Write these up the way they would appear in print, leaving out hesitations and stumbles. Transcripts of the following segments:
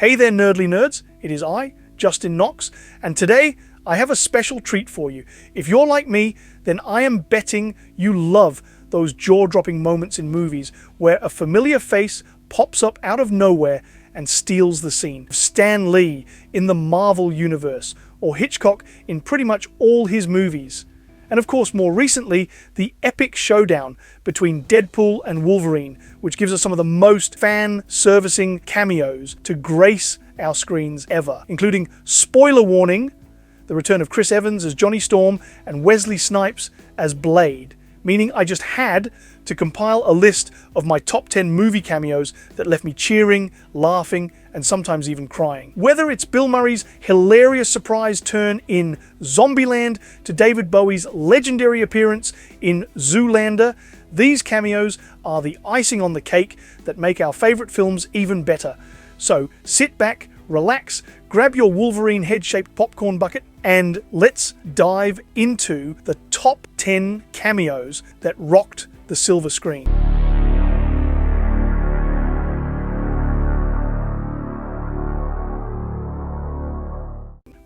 Hey there, nerdly nerds. It is I, Justin Knox, and today I have a special treat for you. If you're like me, then I am betting you love those jaw-dropping moments in movies where a familiar face pops up out of nowhere and steals the scene. Stan Lee in the Marvel Universe, or Hitchcock in pretty much all his movies. And of course, more recently, the epic showdown between Deadpool and Wolverine, which gives us some of the most fan-servicing cameos to grace our screens ever, including, spoiler warning, the return of Chris Evans as Johnny Storm and Wesley Snipes as Blade, meaning I just had to compile a list of my top 10 movie cameos that left me cheering, laughing, and sometimes even crying. Whether it's Bill Murray's hilarious surprise turn in Zombieland to David Bowie's legendary appearance in Zoolander, these cameos are the icing on the cake that make our favorite films even better. So sit back, relax, grab your Wolverine head-shaped popcorn bucket, and let's dive into the top 10 cameos that rocked the silver screen.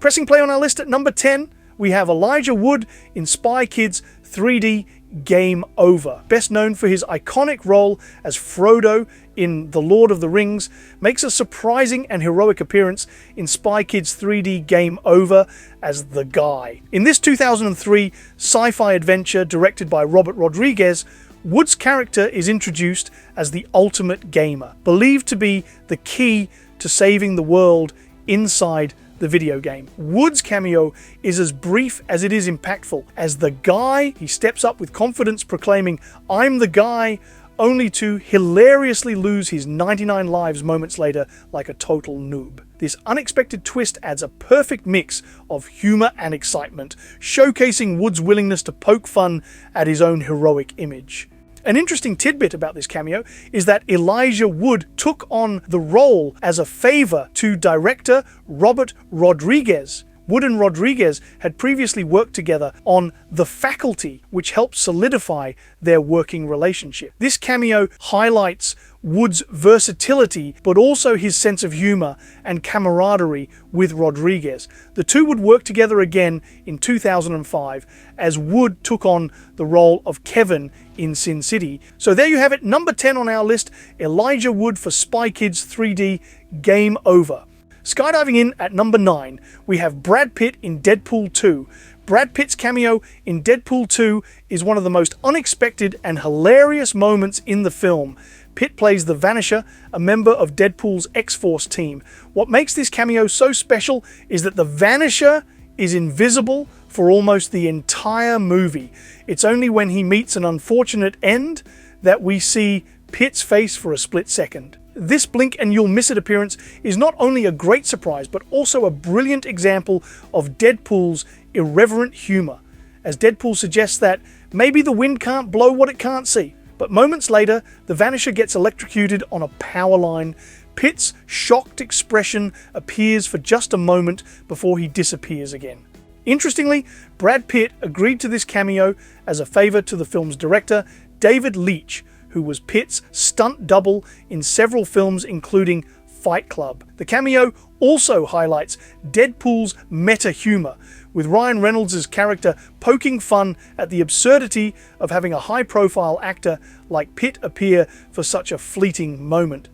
Pressing play on our list at number 10, we have Elijah Wood in Spy Kids 3D Game Over. Best known for his iconic role as Frodo in The Lord of the Rings, makes a surprising and heroic appearance in Spy Kids 3D Game Over as the Guy. In this 2003 sci-fi adventure directed by Robert Rodriguez, Wood's character is introduced as the ultimate gamer, believed to be the key to saving the world inside the video game. Wood's cameo is as brief as it is impactful. As the Guy, he steps up with confidence proclaiming, "I'm the Guy," only to hilariously lose his 99 lives moments later like a total noob. This unexpected twist adds a perfect mix of humor and excitement, showcasing Wood's willingness to poke fun at his own heroic image. An interesting tidbit about this cameo is that Elijah Wood took on the role as a favor to director Robert Rodriguez. Wood and Rodriguez had previously worked together on The Faculty, which helped solidify their working relationship. This cameo highlights Wood's versatility, but also his sense of humor and camaraderie with Rodriguez. The two would work together again in 2005 as Wood took on the role of Kevin in Sin City. So there you have it, number 10 on our list, Elijah Wood for Spy Kids 3D Game Over. Skydiving in at number 9, we have Brad Pitt in Deadpool 2. Brad Pitt's cameo in Deadpool 2 is one of the most unexpected and hilarious moments in the film. Pitt plays the Vanisher, a member of Deadpool's X-Force team. What makes this cameo so special is that the Vanisher is invisible for almost the entire movie. It's only when he meets an unfortunate end that we see Pitt's face for a split second. This blink and you'll miss it appearance is not only a great surprise, but also a brilliant example of Deadpool's irreverent humor, as Deadpool suggests that maybe the wind can't blow what it can't see. But moments later, the Vanisher gets electrocuted on a power line. Pitt's shocked expression appears for just a moment before he disappears again. Interestingly, Brad Pitt agreed to this cameo as a favor to the film's director, David Leitch, who was Pitt's stunt double in several films including Fight Club. The cameo also highlights Deadpool's meta humor, with Ryan Reynolds' character poking fun at the absurdity of having a high-profile actor like Pitt appear for such a fleeting moment.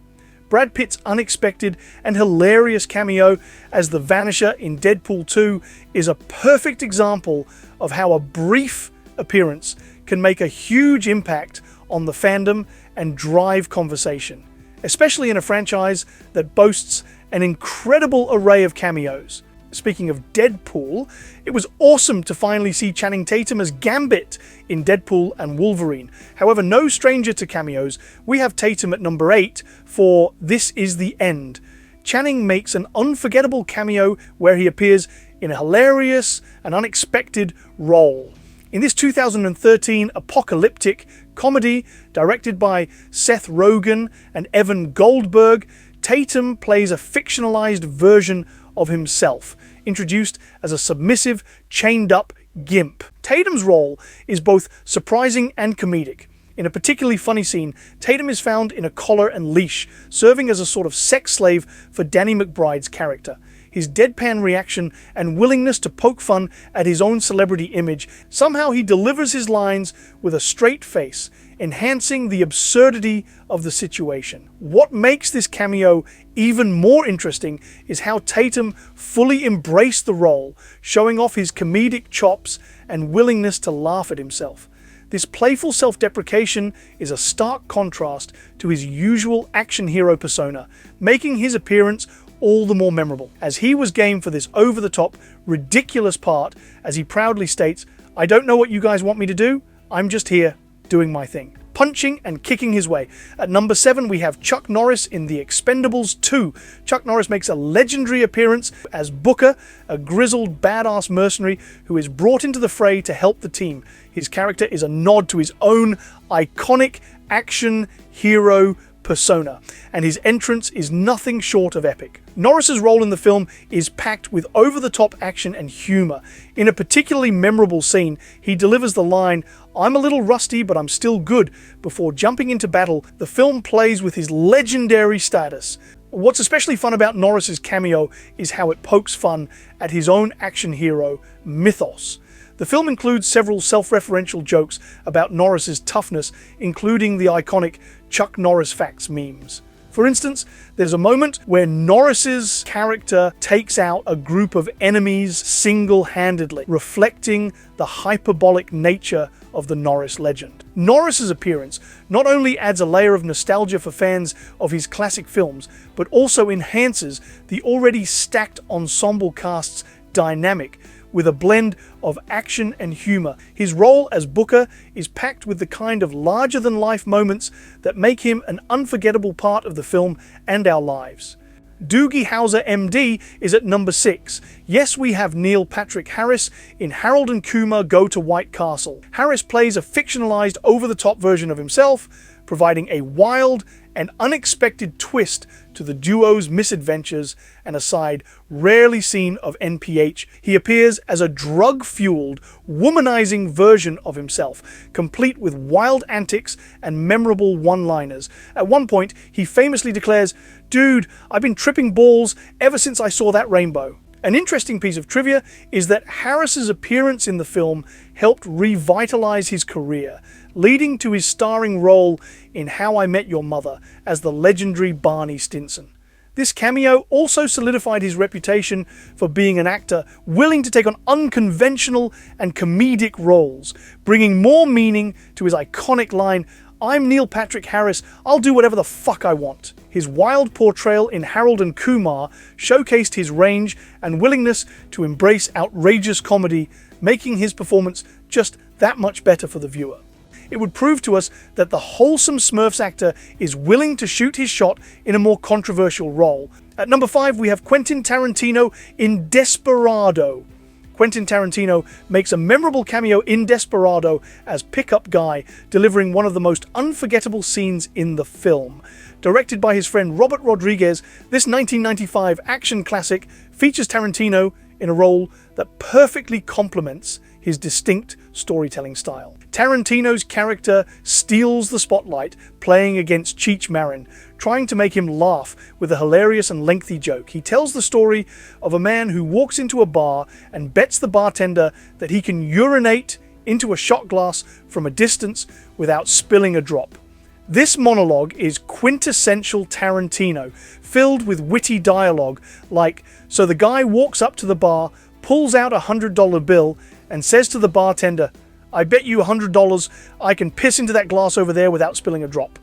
Brad Pitt's unexpected and hilarious cameo as the Vanisher in Deadpool 2 is a perfect example of how a brief appearance can make a huge impact on the fandom and drive conversation, especially in a franchise that boasts an incredible array of cameos. Speaking of Deadpool, it was awesome to finally see Channing Tatum as Gambit in Deadpool and Wolverine. However, no stranger to cameos, we have Tatum at number 8 for This Is the End. Channing makes an unforgettable cameo where he appears in a hilarious and unexpected role. In this 2013 apocalyptic comedy directed by Seth Rogen and Evan Goldberg, Tatum plays a fictionalized version of himself, introduced as a submissive, chained-up gimp. Tatum's role is both surprising and comedic. In a particularly funny scene, Tatum is found in a collar and leash, serving as a sort of sex slave for Danny McBride's character. His deadpan reaction and willingness to poke fun at his own celebrity image, somehow he delivers his lines with a straight face, enhancing the absurdity of the situation. What makes this cameo even more interesting is how Tatum fully embraced the role, showing off his comedic chops and willingness to laugh at himself. This playful self-deprecation is a stark contrast to his usual action hero persona, making his appearance all the more memorable, as he was game for this over-the-top, ridiculous part, as he proudly states, "I don't know what you guys want me to do, I'm just here doing my thing." Punching and kicking his way. At number 7, we have Chuck Norris in The Expendables 2. Chuck Norris makes a legendary appearance as Booker, a grizzled badass mercenary who is brought into the fray to help the team. His character is a nod to his own iconic action hero persona, and his entrance is nothing short of epic. Norris's role in the film is packed with over-the-top action and humor. In a particularly memorable scene, he delivers the line, "I'm a little rusty, but I'm still good." Before jumping into battle, the film plays with his legendary status. What's especially fun about Norris's cameo is how it pokes fun at his own action hero, mythos. The film includes several self-referential jokes about Norris's toughness, including the iconic Chuck Norris facts memes. For instance, there's a moment where Norris's character takes out a group of enemies single-handedly, reflecting the hyperbolic nature of the Norris legend. Norris's appearance not only adds a layer of nostalgia for fans of his classic films, but also enhances the already stacked ensemble cast's dynamic with a blend of action and humor. His role as Booker is packed with the kind of larger-than-life moments that make him an unforgettable part of the film and our lives. Doogie Howser MD is at number 6. Yes, we have Neil Patrick Harris in Harold and Kumar Go to White Castle. Harris plays a fictionalized, over-the-top version of himself, providing a wild and unexpected twist to the duo's misadventures and a side rarely seen of NPH. He appears as a drug-fueled, womanizing version of himself, complete with wild antics and memorable one-liners. At one point, he famously declares, "Dude, I've been tripping balls ever since I saw that rainbow." An interesting piece of trivia is that Harris's appearance in the film helped revitalize his career, leading to his starring role in How I Met Your Mother as the legendary Barney Stinson. This cameo also solidified his reputation for being an actor willing to take on unconventional and comedic roles, bringing more meaning to his iconic line, "I'm Neil Patrick Harris, I'll do whatever the fuck I want." His wild portrayal in Harold and Kumar showcased his range and willingness to embrace outrageous comedy, making his performance just that much better for the viewer. It would prove to us that the wholesome Smurfs actor is willing to shoot his shot in a more controversial role. At number 5, we have Quentin Tarantino in Desperado. Quentin Tarantino makes a memorable cameo in Desperado as pickup guy, delivering one of the most unforgettable scenes in the film. Directed by his friend Robert Rodriguez, this 1995 action classic features Tarantino in a role that perfectly complements his distinct storytelling style. Tarantino's character steals the spotlight, playing against Cheech Marin, trying to make him laugh with a hilarious and lengthy joke. He tells the story of a man who walks into a bar and bets the bartender that he can urinate into a shot glass from a distance without spilling a drop. This monologue is quintessential Tarantino, filled with witty dialogue like, so the guy walks up to the bar, pulls out a $100 bill, and says to the bartender, "I bet you $100 I can piss into that glass over there without spilling a drop."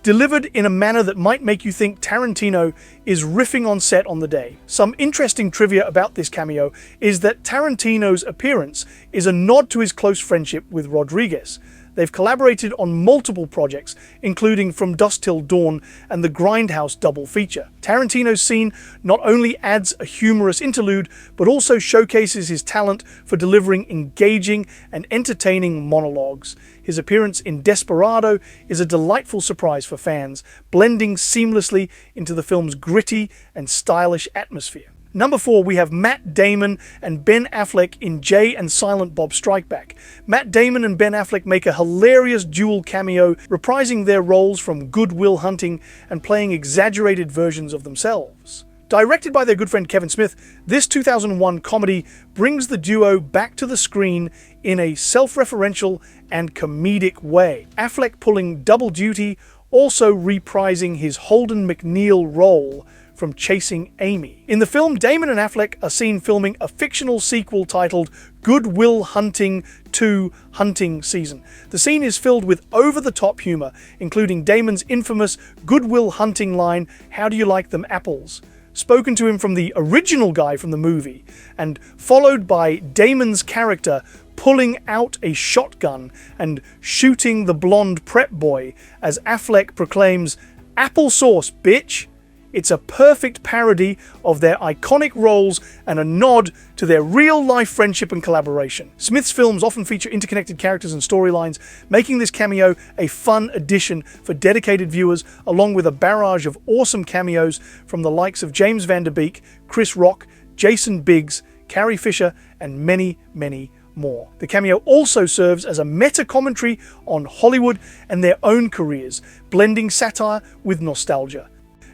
Delivered in a manner that might make you think Tarantino is riffing on set on the day. Some interesting trivia about this cameo is that Tarantino's appearance is a nod to his close friendship with Rodriguez. They've collaborated on multiple projects, including From Dusk Till Dawn and the Grindhouse double feature. Tarantino's scene not only adds a humorous interlude, but also showcases his talent for delivering engaging and entertaining monologues. His appearance in Desperado is a delightful surprise for fans, blending seamlessly into the film's gritty and stylish atmosphere. Number 4, we have Matt Damon and Ben Affleck in Jay and Silent Bob Strike Back. Matt Damon and Ben Affleck make a hilarious dual cameo, reprising their roles from Good Will Hunting and playing exaggerated versions of themselves. Directed by their good friend Kevin Smith, this 2001 comedy brings the duo back to the screen in a self-referential and comedic way. Affleck pulling double duty, also reprising his Holden McNeil role from Chasing Amy. In the film, Damon and Affleck are seen filming a fictional sequel titled Good Will Hunting 2 Hunting Season. The scene is filled with over-the-top humor, including Damon's infamous Good Will Hunting line, "How do you like them apples?" spoken to him from the original guy from the movie, and followed by Damon's character pulling out a shotgun and shooting the blonde prep boy as Affleck proclaims, "Applesauce, bitch!" It's a perfect parody of their iconic roles and a nod to their real-life friendship and collaboration. Smith's films often feature interconnected characters and storylines, making this cameo a fun addition for dedicated viewers, along with a barrage of awesome cameos from the likes of James Van Der Beek, Chris Rock, Jason Biggs, Carrie Fisher, and many, many more. The cameo also serves as a meta-commentary on Hollywood and their own careers, blending satire with nostalgia.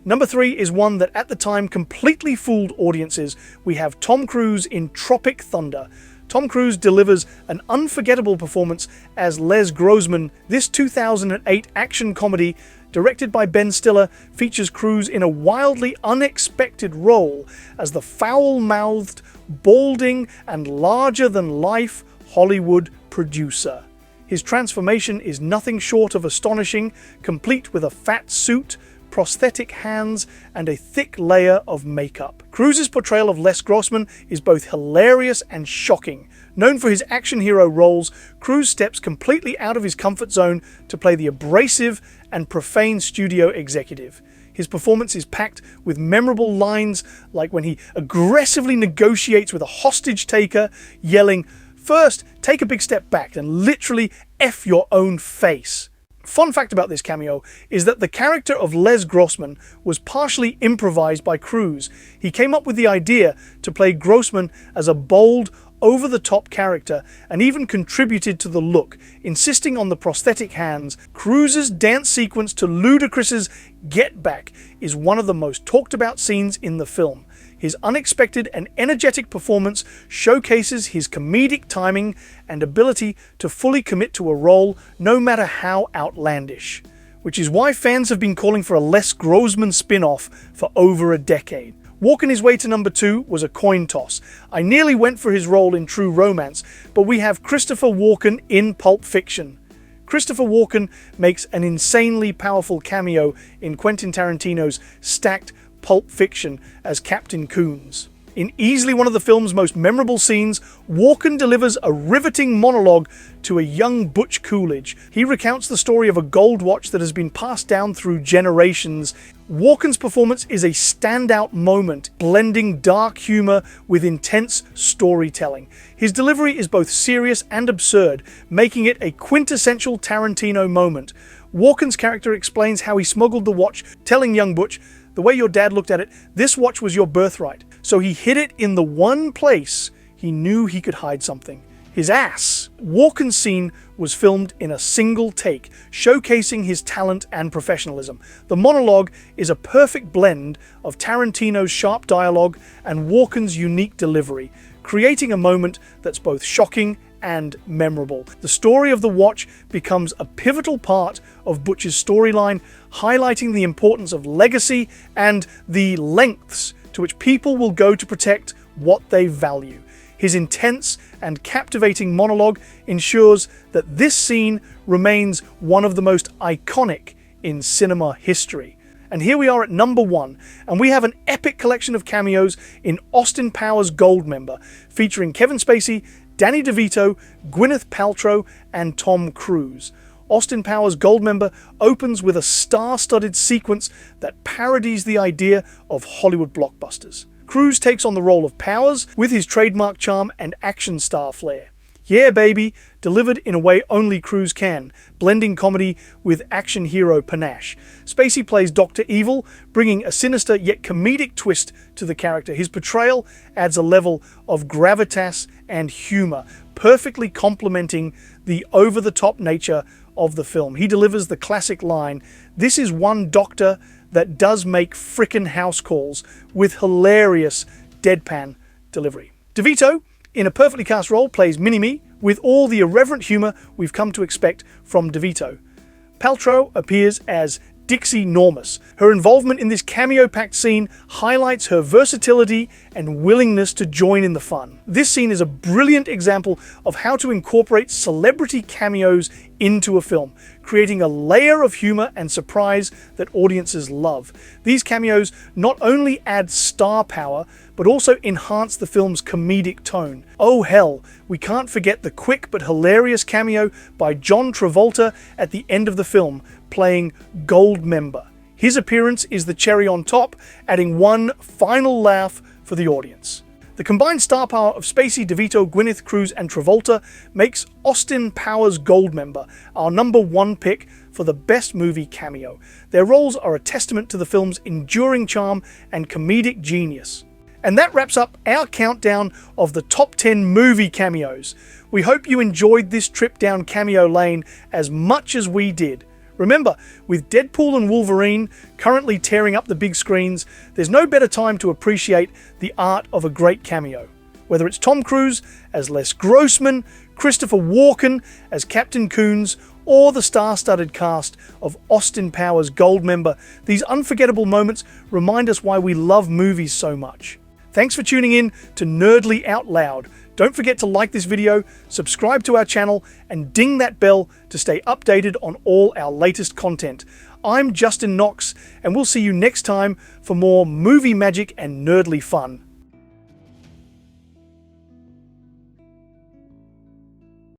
Number 3 is one that at the time completely fooled audiences. We have Tom Cruise in Tropic Thunder. Tom Cruise delivers an unforgettable performance as Les Grossman. This 2008 action comedy, directed by Ben Stiller, features Cruise in a wildly unexpected role as the foul-mouthed, balding, and larger-than-life Hollywood producer. His transformation is nothing short of astonishing, complete with a fat suit, prosthetic hands, and a thick layer of makeup. Cruise's portrayal of Les Grossman is both hilarious and shocking. Known for his action hero roles, Cruise steps completely out of his comfort zone to play the abrasive and profane studio executive. His performance is packed with memorable lines like when he aggressively negotiates with a hostage taker, yelling, "First, take a big step back and literally F your own face." Fun fact about this cameo is that the character of Les Grossman was partially improvised by Cruise. He came up with the idea to play Grossman as a bold, over-the-top character and even contributed to the look, insisting on the prosthetic hands. Cruise's dance sequence to Ludacris's Get Back is one of the most talked about scenes in the film. His unexpected and energetic performance showcases his comedic timing and ability to fully commit to a role, no matter how outlandish. Which is why fans have been calling for a Les Grossman spin-off for over a decade. Walking his way to number 2 was a coin toss. I nearly went for his role in True Romance, but we have Christopher Walken in Pulp Fiction. Christopher Walken makes an insanely powerful cameo in Quentin Tarantino's stacked Pulp Fiction as Captain Coons. In easily one of the film's most memorable scenes, Walken delivers a riveting monologue to a young Butch Coolidge. He recounts the story of a gold watch that has been passed down through generations. Walken's performance is a standout moment, blending dark humor with intense storytelling. His delivery is both serious and absurd, making it a quintessential Tarantino moment. Walken's character explains how he smuggled the watch, telling young Butch, "The way your dad looked at it, this watch was your birthright. So he hid it in the one place he knew he could hide something. His ass." Walken's scene was filmed in a single take, showcasing his talent and professionalism. The monologue is a perfect blend of Tarantino's sharp dialogue and Walken's unique delivery, creating a moment that's both shocking and memorable. The story of the watch becomes a pivotal part of Butch's storyline, highlighting the importance of legacy and the lengths to which people will go to protect what they value. His intense and captivating monologue ensures that this scene remains one of the most iconic in cinema history. And here we are at number 1, and we have an epic collection of cameos in Austin Powers Goldmember, featuring Kevin Spacey, Danny DeVito, Gwyneth Paltrow, and Tom Cruise. Austin Powers Goldmember opens with a star-studded sequence that parodies the idea of Hollywood blockbusters. Cruise takes on the role of Powers with his trademark charm and action star flair. Yeah, baby, delivered in a way only Cruise can, blending comedy with action hero panache. Spacey plays Dr. Evil, bringing a sinister yet comedic twist to the character. His portrayal adds a level of gravitas and humor, perfectly complementing the over-the-top nature of the film. He delivers the classic line, "This is one doctor that does make frickin' house calls," with hilarious deadpan delivery. DeVito, in a perfectly cast role, plays Mini-Me with all the irreverent humor we've come to expect from DeVito. Paltrow appears as Dixie Normus. Her involvement in this cameo-packed scene highlights her versatility and willingness to join in the fun. This scene is a brilliant example of how to incorporate celebrity cameos into a film, creating a layer of humor and surprise that audiences love. These cameos not only add star power, but also enhance the film's comedic tone. Oh hell, we can't forget the quick but hilarious cameo by John Travolta at the end of the film, playing Goldmember. His appearance is the cherry on top, adding one final laugh for the audience. The combined star power of Spacey, DeVito, Gwyneth, Cruz, and Travolta makes Austin Powers Goldmember our #1 pick for the best movie cameo. Their roles are a testament to the film's enduring charm and comedic genius. And that wraps up our countdown of the top 10 movie cameos. We hope you enjoyed this trip down cameo lane as much as we did. Remember, with Deadpool and Wolverine currently tearing up the big screens, there's no better time to appreciate the art of a great cameo. Whether it's Tom Cruise as Les Grossman, Christopher Walken as Captain Coons, or the star-studded cast of Austin Powers Goldmember, these unforgettable moments remind us why we love movies so much. Thanks for tuning in to Nerdly Out Loud. Don't forget to like this video, subscribe to our channel, and ding that bell to stay updated on all our latest content. I'm Justin Knox, and we'll see you next time for more movie magic and nerdly fun.